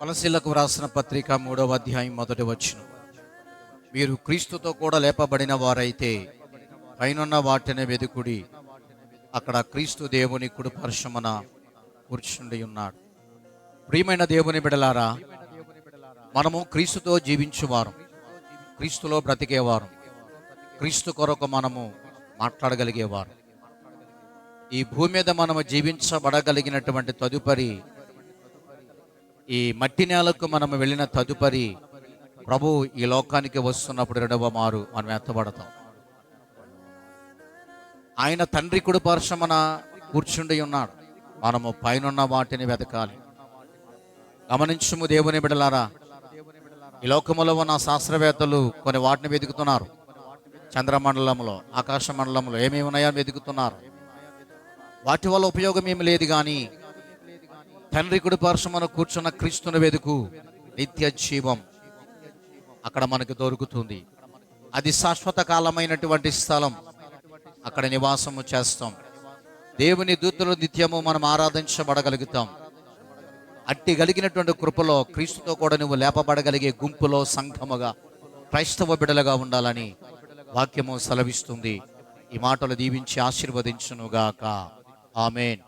కొలసీలకు వ్రాసిన పత్రిక 3వ అధ్యాయం 1వ వచనం. మీరు క్రీస్తుతో కూడా లేపబడిన వారైతే పైనున్న వాటిని వెదుకుడి, అక్కడ క్రీస్తు దేవుని కుడి పార్శ్వమున కూర్చుండి ఉన్నాడు. ప్రియమైన దేవుని బిడలారా, మనము క్రీస్తుతో జీవించువారం, క్రీస్తులో బ్రతికేవారం, క్రీస్తు కొరకు మనము మాట్లాడగలిగేవారు. ఈ భూమి మీద మనము జీవించబడగలిగినటువంటి తదుపరి, ఈ మట్టి నేలకు మనము వెళ్ళిన తదుపరి ప్రభు ఈ లోకానికి వస్తున్నప్పుడు రెండవ మారు మనం ఎత్తబడతాం. ఆయన తండ్రి కుడి పార్శ్వమున కూర్చుండి ఉన్నాడు. మనము పైనున్న వాటిని వెతకాలి. గమనించుము దేవుని బిడలారా, ఈ లోకములో ఉన్న శాస్త్రవేత్తలు కొన్ని వాటిని వెతుకుతున్నారు. చంద్రమండలంలో, ఆకాశ మండలంలో ఏమేమి ఉన్నాయో వెతుకుతున్నారు. వాటి వల్ల ఉపయోగం ఏమి లేదు. కానీ తండ్రి కుడి పార్శ్వమున కూర్చున్న క్రీస్తుని వెతుకు, నిత్య జీవం అక్కడ మనకు దొరుకుతుంది. అది శాశ్వత కాలమైనటువంటి స్థలం. అక్కడ నివాసము చేస్తాం. దేవుని దూతలు నిత్యము మనం ఆరాధించబడగలుగుతాం. అట్టి కలిగినటువంటి కృపలో క్రీస్తుతో కూడా నువ్వు లేపబడగలిగే గుంపులో, సంఘముగా, క్రైస్తవ బిడలుగా ఉండాలని వాక్యము సెలవిస్తుంది. ఈ మాటలు దీవించి ఆశీర్వదించునుగాక. ఆమేన్.